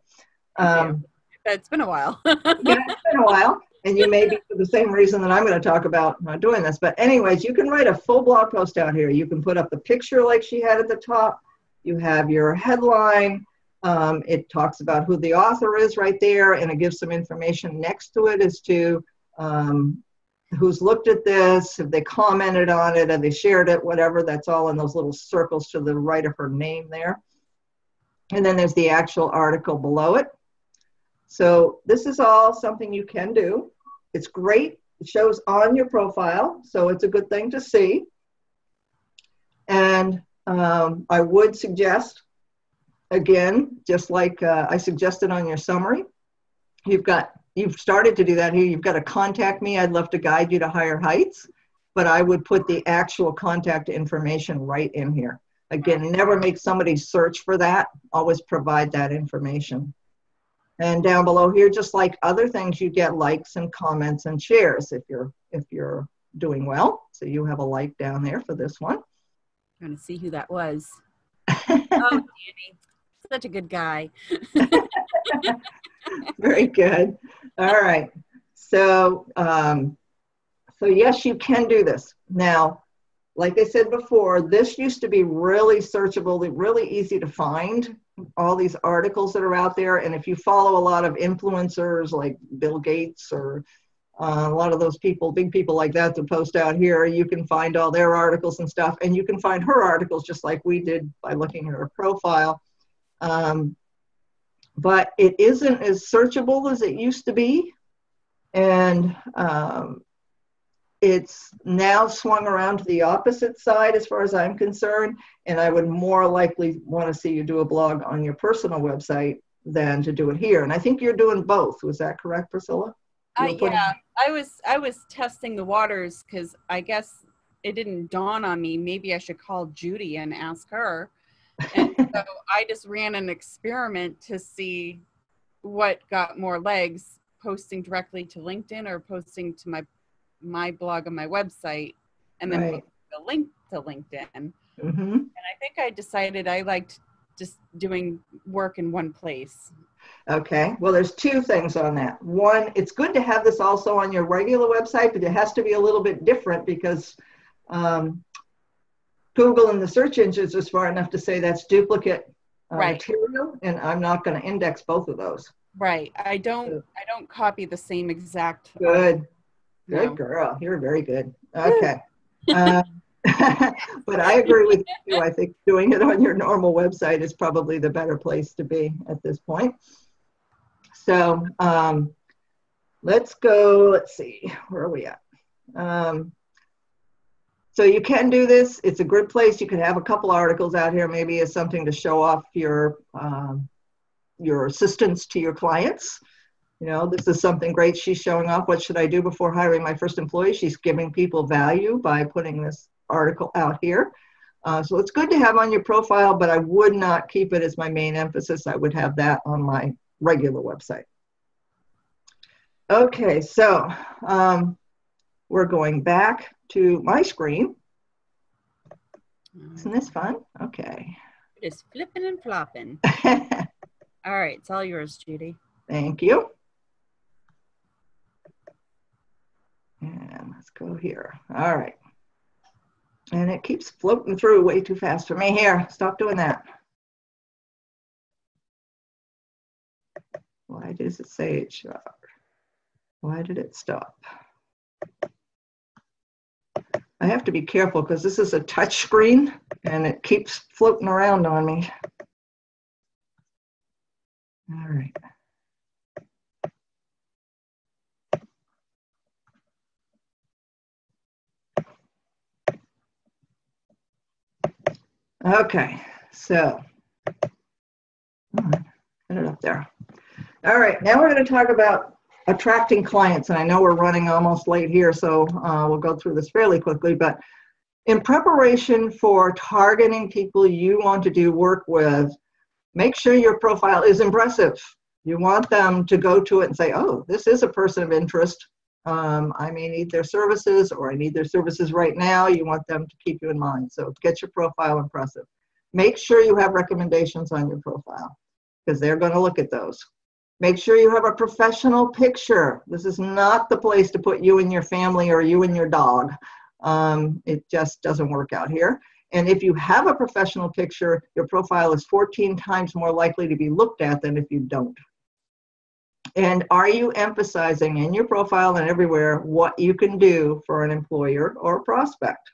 [SPEAKER 1] It's been a while.
[SPEAKER 2] Yeah, it's been a while. And you may be for the same reason that I'm going to talk about doing this. But anyways, you can write a full blog post out here. You can put up the picture like she had at the top. You have your headline. It talks about who the author is right there, and it gives some information next to it as to who's looked at this, have they commented on it, have they shared it, whatever. That's all in those little circles to the right of her name there. And then there's the actual article below it. So this is all something you can do. It's great. It shows on your profile, so it's a good thing to see. And I would suggest, again, just like I suggested on your summary, you've started to do that here. You've got to contact me. I'd love to guide you to higher heights, but I would put the actual contact information right in here. Again, never make somebody search for that. Always provide that information. And down below here, just like other things, you get likes and comments and shares if you're doing well. So you have a like down there for this one.
[SPEAKER 1] Trying to see who that was. Oh, Danny, such a good guy.
[SPEAKER 2] Very good. All right. So, so yes, you can do this. Now, like I said before, this used to be really searchable, really easy to find, all these articles that are out there. And if you follow a lot of influencers like Bill Gates or a lot of those people, big people like that post out here, you can find all their articles and stuff. And you can find her articles just like we did by looking at her profile. But it isn't as searchable as it used to be. And it's now swung around to the opposite side as far as I'm concerned, and I would more likely want to see you do a blog on your personal website than to do it here. And I think you're doing both. Was that correct, Priscilla?
[SPEAKER 1] Yeah, I was testing the waters because I guess it didn't dawn on me. Maybe I should call Judi and ask her. And so I just ran an experiment to see what got more legs, posting directly to LinkedIn or posting to my blog on my website, and then put the link to LinkedIn. Mm-hmm. And I think I decided I liked just doing work in one place.
[SPEAKER 2] Okay, well, there's two things on that. One, it's good to have this also on your regular website, but it has to be a little bit different because Google and the search engines are smart enough to say that's duplicate material, and I'm not going to index both of those.
[SPEAKER 1] Right. I don't copy the same exact.
[SPEAKER 2] Good. Good girl. You're very good. Okay. But I agree with you. I think doing it on your normal website is probably the better place to be at this point. So let's go, let's see, where are we at? So you can do this. It's a good place. You can have a couple articles out here, maybe as something to show off your assistance to your clients. You know, this is something great. She's showing off what should I do before hiring my first employee. She's giving people value by putting this article out here. So it's good to have on your profile, but I would not keep it as my main emphasis. I would have that on my regular website. Okay, so we're going back to my screen. Isn't this fun? Okay.
[SPEAKER 1] Just flipping and flopping. All right, it's all yours, Judy.
[SPEAKER 2] Thank you. And let's go here. All right. And it keeps floating through way too fast for me here. Stop doing that. Why does it say it stopped? Why did it stop? I have to be careful because this is a touch screen and it keeps floating around on me. All right. Okay, so get it up there. All right, now we're going to talk about attracting clients, and I know we're running almost late here, so we'll go through this fairly quickly, but in preparation for targeting people you want to do work with, make sure your profile is impressive. You want them to go to it and say, oh, this is a person of interest. I may need their services, or I need their services right now. You want them to keep you in mind. So get your profile impressive. Make sure you have recommendations on your profile because they're going to look at those. Make sure you have a professional picture. This is not the place to put you and your family or you and your dog. It just doesn't work out here. And if you have a professional picture, your profile is 14 times more likely to be looked at than if you don't. And are you emphasizing in your profile and everywhere what you can do for an employer or a prospect?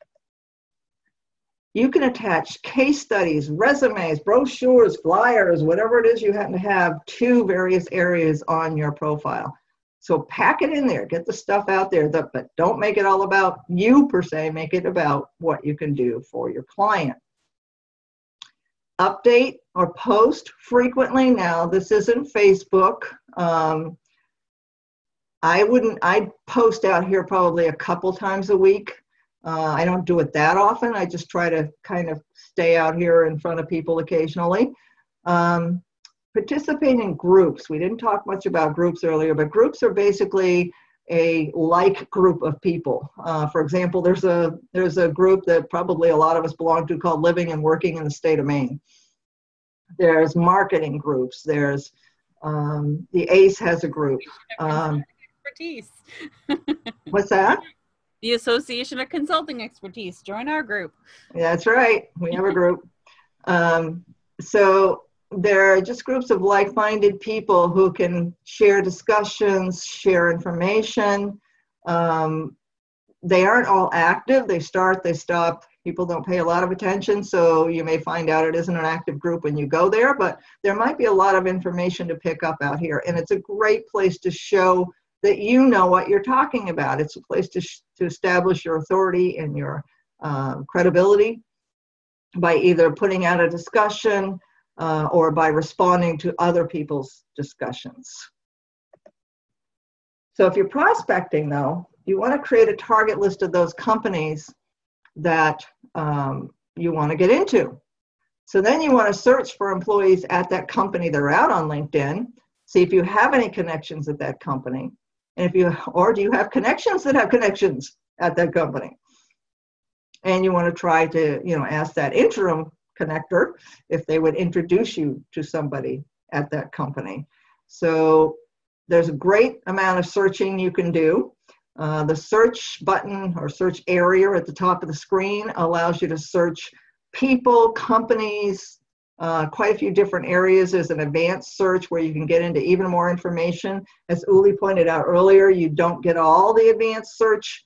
[SPEAKER 2] You can attach case studies, resumes, brochures, flyers, whatever it is you happen to have to various areas on your profile. So pack it in there, get the stuff out there, but don't make it all about you per se, make it about what you can do for your client. Update or post frequently. Now, this isn't Facebook. I'd post out here probably a couple times a week. I don't do it that often. I just try to kind of stay out here in front of people occasionally. Participate in groups. We didn't talk much about groups earlier, but groups are basically a like group of people. For example, there's a group that probably a lot of us belong to called Living and Working in the State of Maine. There's marketing groups. There's the ACE has a group.
[SPEAKER 1] Expertise.
[SPEAKER 2] What's that?
[SPEAKER 1] The Association of Consulting Expertise. Join our group.
[SPEAKER 2] That's right. We have a group. So there are just groups of like-minded people who can share discussions, share information. They aren't all active. They start, they stop. People don't pay a lot of attention, so you may find out it isn't an active group when you go there, but there might be a lot of information to pick up out here, and it's a great place to show that you know what you're talking about. It's a place to establish your authority and your credibility by either putting out a discussion or by responding to other people's discussions. So if you're prospecting, though, you want to create a target list of those companies that you want to get into. So then you want to search for employees at that company that are out on LinkedIn, see if you have any connections at that company, and or do you have connections that have connections at that company? And you want to try to, ask that interim connector if they would introduce you to somebody at that company. So there's a great amount of searching you can do. The search button or search area at the top of the screen allows you to search people, companies, quite a few different areas. There's an advanced search where you can get into even more information. As Uli pointed out earlier, you don't get all the advanced search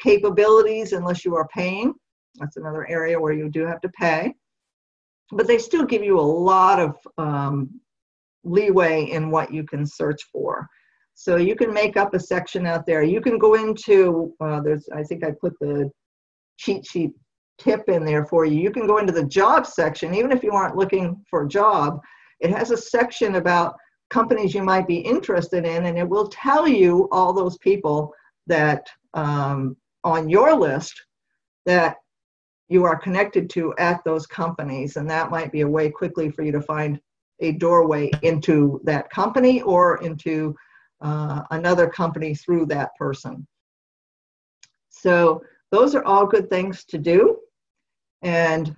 [SPEAKER 2] capabilities unless you are paying. That's another area where you do have to pay. But they still give you a lot of leeway in what you can search for. So you can make up a section out there. You can go into, I think I put the cheat sheet tip in there for you. You can go into the job section, even if you aren't looking for a job. It has a section about companies you might be interested in, and it will tell you all those people that on your list that you are connected to at those companies, and that might be a way quickly for you to find a doorway into that company or into another company through that person. So those are all good things to do. And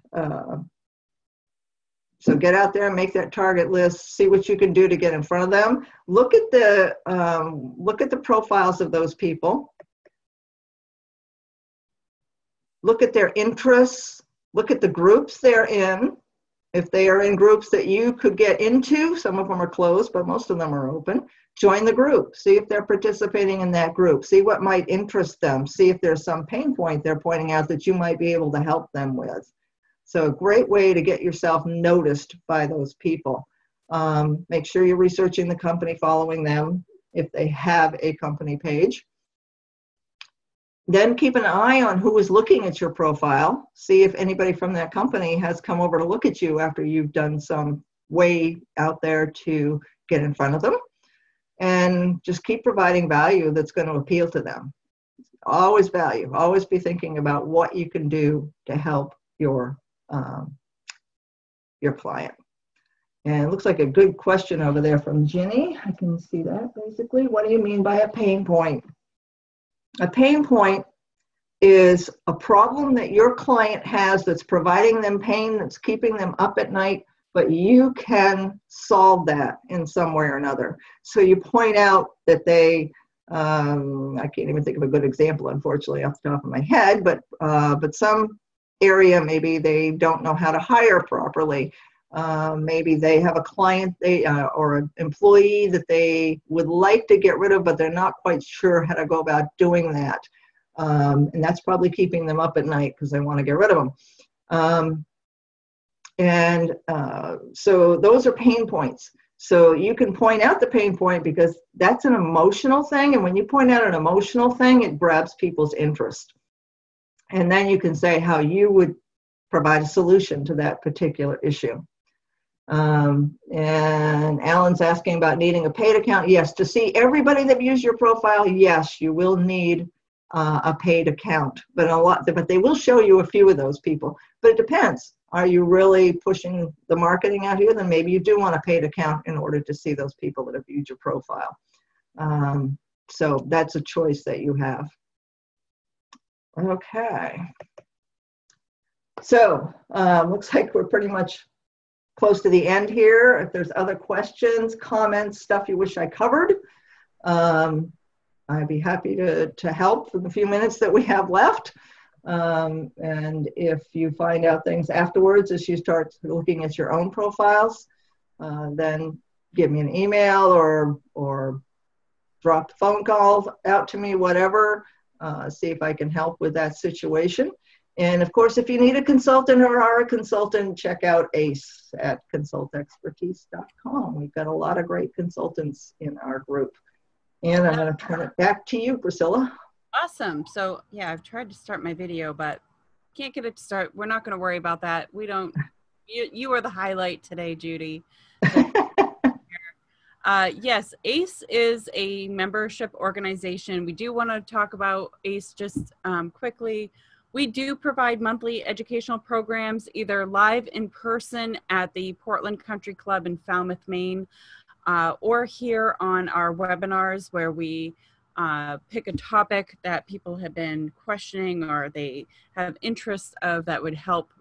[SPEAKER 2] so get out there and make that target list, see what you can do to get in front of them. Look at the profiles of those people. Look at their interests. Look at the groups they're in. If they are in groups that you could get into, some of them are closed, but most of them are open, join the group. See if they're participating in that group. See what might interest them. See if there's some pain point they're pointing out that you might be able to help them with. So a great way to get yourself noticed by those people. Make sure you're researching the company, following them if they have a company page. Then keep an eye on who is looking at your profile. See if anybody from that company has come over to look at you after you've done some way out there to get in front of them. And just keep providing value that's going to appeal to them. Always value. Always be thinking about what you can do to help your client. And it looks like a good question over there from Ginny. I can see that basically. What do you mean by a pain point? A pain point is a problem that your client has that's providing them pain, that's keeping them up at night, but you can solve that in some way or another. So you point out that they, I can't even think of a good example, unfortunately, off the top of my head, but some area, maybe they don't know how to hire properly. Maybe they have a client or an employee that they would like to get rid of, but they're not quite sure how to go about doing that. And that's probably keeping them up at night because they want to get rid of them. So those are pain points. So you can point out the pain point because that's an emotional thing. And when you point out an emotional thing, it grabs people's interest. And then you can say how you would provide a solution to that particular issue. And Alan's asking about needing a paid account. Yes, to see everybody that views your profile, yes, you will need a paid account. But they will show you a few of those people. But it depends. Are you really pushing the marketing out here? Then maybe you do want a paid account in order to see those people that have viewed your profile. So that's a choice that you have. Okay. So looks like we're pretty much close to the end here. If there's other questions, comments, stuff you wish I covered, I'd be happy to help for the few minutes that we have left. And if you find out things afterwards as you start looking at your own profiles, then give me an email or drop a phone call out to me, whatever, see if I can help with that situation. And of course, if you need a consultant or are a consultant, check out ACE at consultexpertise.com. We've got a lot of great consultants in our group. And I'm going to turn it back to you, Priscilla.
[SPEAKER 1] Awesome. So yeah, I've tried to start my video, but can't get it to start. We're not going to worry about that. We don't, you are the highlight today, Judy. Yes, ACE is a membership organization. We do want to talk about ACE just quickly. We do provide monthly educational programs, either live in person at the Portland Country Club in Falmouth, Maine, or here on our webinars where we pick a topic that people have been questioning or they have interest of that would help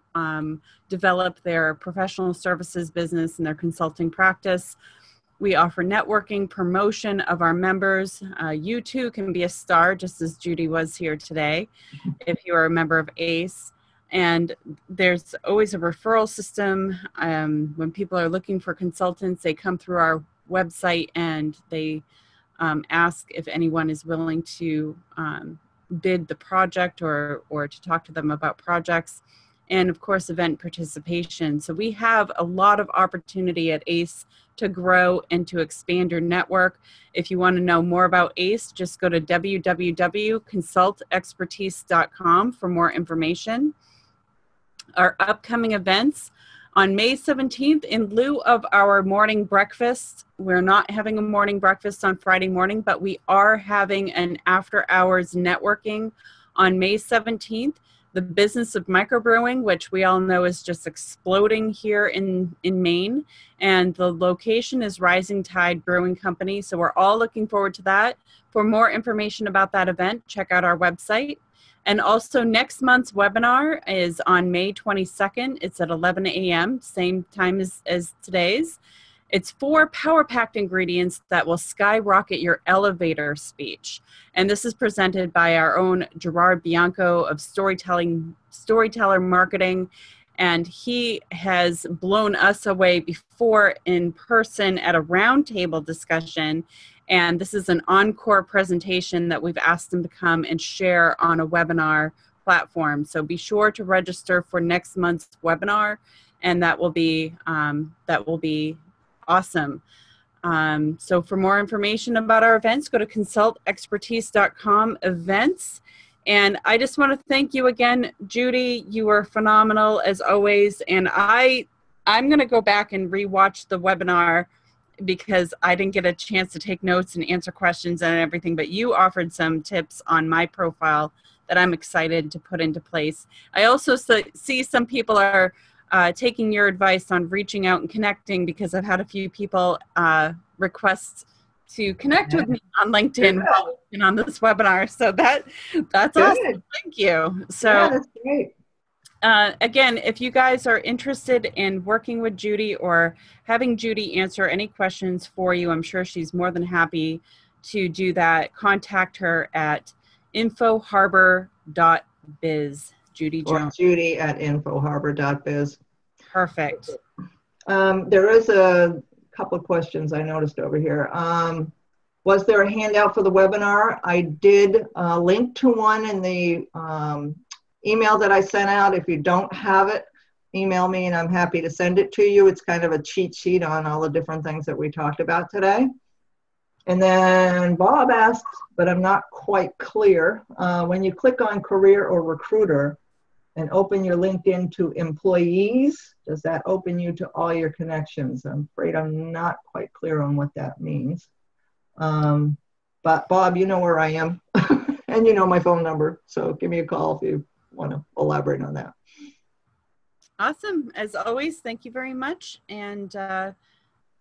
[SPEAKER 1] develop their professional services business and their consulting practice. We offer networking, promotion of our members. You too can be a star, just as Judy was here today, if you are a member of ACE. And there's always a referral system. When people are looking for consultants, they come through our website and they ask if anyone is willing to bid the project or to talk to them about projects. and of course event participation. So we have a lot of opportunity at ACE to grow and to expand your network. If you want to know more about ACE, just go to www.consultexpertise.com for more information. Our upcoming events on May 17th, in lieu of our morning breakfast, we're not having a morning breakfast on Friday morning, but we are having an after hours networking on May 17th. The business of microbrewing, which we all know is just exploding here in Maine. And the location is Rising Tide Brewing Company. So we're all looking forward to that. For more information about that event, check out our website. And also next month's webinar is on May 22nd. It's at 11 a.m., same time as today's. It's 4 power-packed ingredients that will skyrocket your elevator speech. And this is presented by our own Gerard Bianco of Storyteller Marketing. And he has blown us away before in person at a roundtable discussion. And this is an encore presentation that we've asked him to come and share on a webinar platform. So be sure to register for next month's webinar, and that will be awesome. So for more information about our events, go to consultexpertise.com events. And I just want to thank you again, Judi. You were phenomenal as always. And I'm going to go back and rewatch the webinar because I didn't get a chance to take notes and answer questions and everything, but you offered some tips on my profile that I'm excited to put into place. I also see some people are taking your advice on reaching out and connecting, because I've had a few people request to connect with me on LinkedIn and on this webinar. So that's awesome. Thank you. So
[SPEAKER 2] yeah, that's great.
[SPEAKER 1] Again, if you guys are interested in working with Judi or having Judi answer any questions for you, I'm sure she's more than happy to do that. Contact her at infoharbor.biz. Judi Jones.
[SPEAKER 2] Or Judi at infoharbor.biz.
[SPEAKER 1] Perfect.
[SPEAKER 2] There is a couple of questions I noticed over here. Was there a handout for the webinar? I did link to one in the email that I sent out. If you don't have it, email me and I'm happy to send it to you. It's kind of a cheat sheet on all the different things that we talked about today. And then Bob asked, but I'm not quite clear, when you click on career or recruiter and open your LinkedIn to employees, does that open you to all your connections? I'm afraid I'm not quite clear on what that means. But Bob, you know where I am and you know my phone number. So give me a call if you want to elaborate on that.
[SPEAKER 1] Awesome. As always, thank you very much. And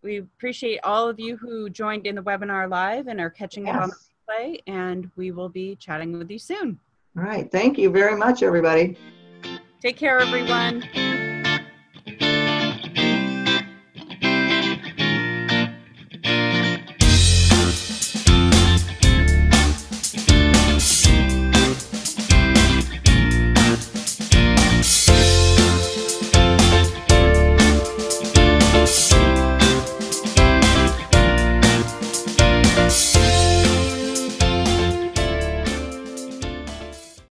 [SPEAKER 1] we appreciate all of you who joined in the webinar live and are catching it on the replay, and we will be chatting with you soon.
[SPEAKER 2] All right. Thank you very much, everybody.
[SPEAKER 1] Take care, everyone.